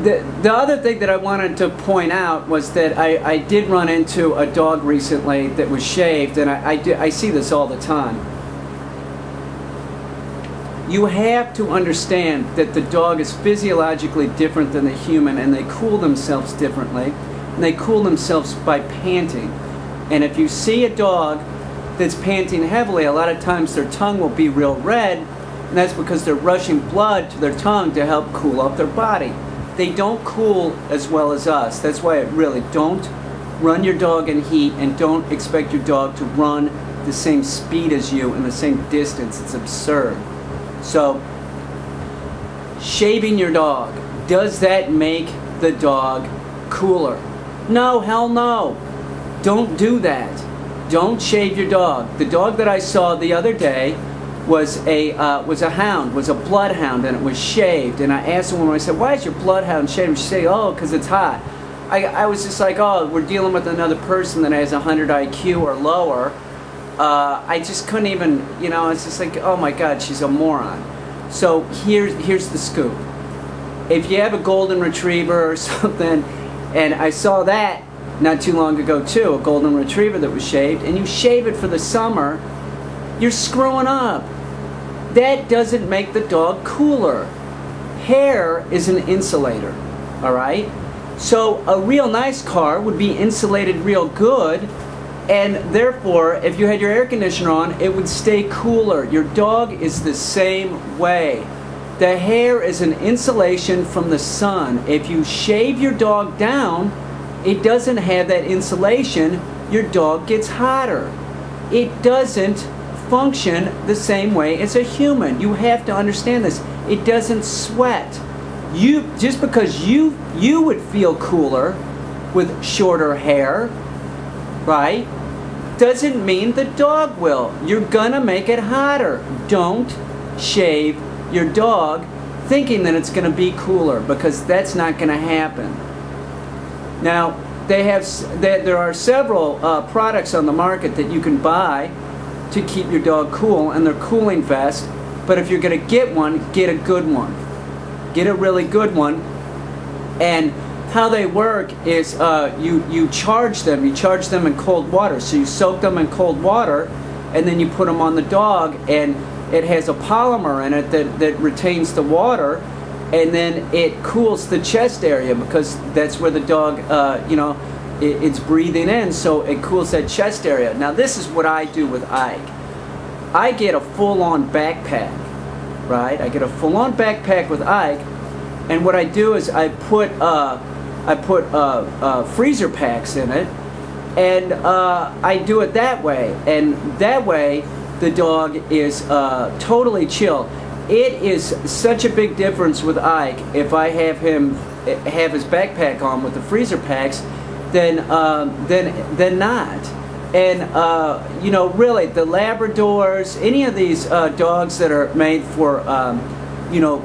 The other thing that I wanted to point out was that I did run into a dog recently that was shaved, and I see this all the time. You have to understand that the dog is physiologically different than the human, and they cool themselves differently, and they cool themselves by panting. And if you see a dog that's panting heavily, a lot of times their tongue will be real red, and that's because they're rushing blood to their tongue to help cool up their body. They don't cool as well as us. That's why don't run your dog in heat, and don't expect your dog to run the same speed as you in the same distance. It's absurd. So, shaving your dog, does that make the dog cooler? No, hell no. Don't do that. Don't shave your dog. The dog that I saw the other day was a hound, was a bloodhound, and it was shaved. And I asked the woman, I said, "Why is your bloodhound shaved?" She said, "Oh, because it's hot." I was just like, "Oh, we're dealing with another person that has 100 IQ or lower." I just couldn't even, you know, it's just like, oh my God, she's a moron. So here's the scoop. If you have a golden retriever or something, and I saw that not too long ago too, a golden retriever that was shaved, and you shave it for the summer, you're screwing up. That doesn't make the dog cooler. Hair is an insulator, all right? So a real nice car would be insulated real good, and therefore, if you had your air conditioner on, it would stay cooler. Your dog is the same way. The hair is an insulation from the sun. If you shave your dog down, it doesn't have that insulation. Your dog gets hotter. It doesn't function the same way as a human. You have to understand this. It doesn't sweat. Just because you would feel cooler with shorter hair, right, doesn't mean the dog will. You're gonna make it hotter. Don't shave your dog thinking that it's gonna be cooler, because that's not gonna happen. Now, there are several products on the market that you can buy to keep your dog cool, and they're cooling vests. But if you're gonna get one, get a good one. Get a really good one. And how they work is you charge them. You charge them in cold water. So you soak them in cold water, and then you put them on the dog, and it has a polymer in it that retains the water, and then it cools the chest area, because that's where the dog, it's breathing in, so it cools that chest area. Now this is what I do with Ike. I get a full-on backpack, right? I get a full-on backpack with Ike, and what I do is I put freezer packs in it, and I do it that way, and that way the dog is totally chill. It is such a big difference with Ike if I have him have his backpack on with the freezer packs than not. And really, the Labradors, any of these dogs that are made for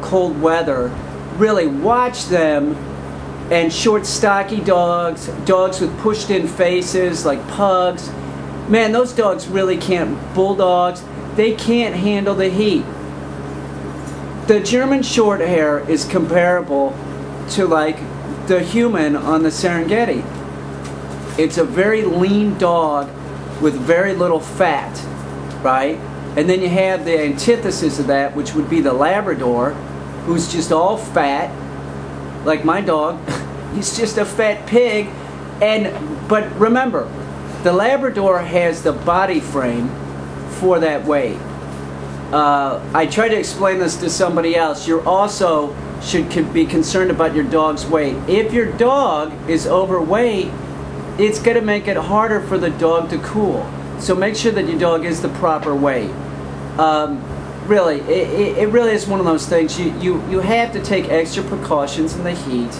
cold weather, really watch them. And short, stocky dogs, dogs with pushed-in faces like pugs, man, those dogs really can't. Bulldogs, they can't handle the heat. The German Shorthair is comparable to like the human on the Serengeti. It's a very lean dog with very little fat, right? And then you have the antithesis of that, which would be the Labrador, who's just all fat, like my dog. He's just a fat pig. But remember, the Labrador has the body frame for that weight. I tried to explain this to somebody else. You also should be concerned about your dog's weight. If your dog is overweight, it's going to make it harder for the dog to cool. So make sure that your dog is the proper weight. Really, it really is one of those things. You have to take extra precautions in the heat.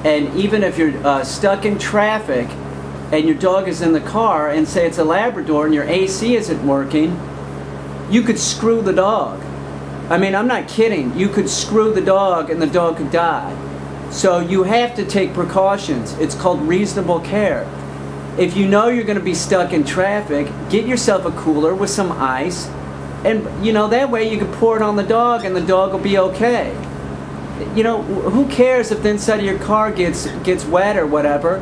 And even if you're stuck in traffic and your dog is in the car, and say it's a Labrador and your AC isn't working, you could screw the dog. I mean, I'm not kidding. You could screw the dog and the dog could die. So you have to take precautions. It's called reasonable care. If you know you're going to be stuck in traffic, get yourself a cooler with some ice, and that way you can pour it on the dog and the dog will be okay. you know, who cares if the inside of your car gets wet or whatever?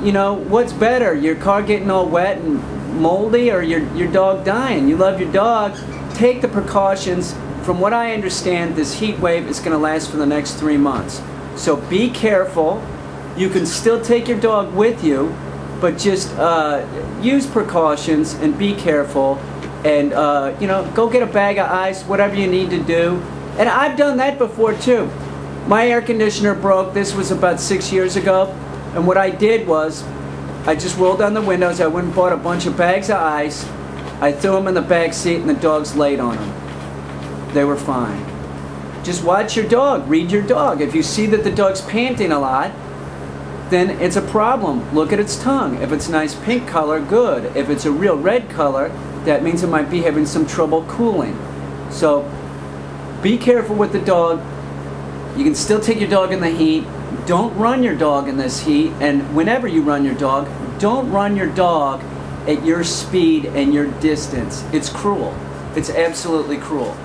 You know, what's better, your car getting all wet and moldy or your dog dying? You love your dog, take the precautions. From what I understand, this heat wave is going to last for the next 3 months. So be careful. You can still take your dog with you, but just use precautions and be careful. And you know, go get a bag of ice, whatever you need to do. And I've done that before too. My air conditioner broke. This was about 6 years ago. And what I did was, I just rolled down the windows. I went and bought a bunch of bags of ice. I threw them in the back seat, and the dogs laid on them. They were fine. Just watch your dog. Read your dog. If you see that the dog's panting a lot, then it's a problem. Look at its tongue. If it's a nice pink color, good. If it's a real red color, that means it might be having some trouble cooling. So be careful with the dog. You can still take your dog in the heat. Don't run your dog in this heat. And whenever you run your dog, don't run your dog at your speed and your distance. It's cruel. It's absolutely cruel.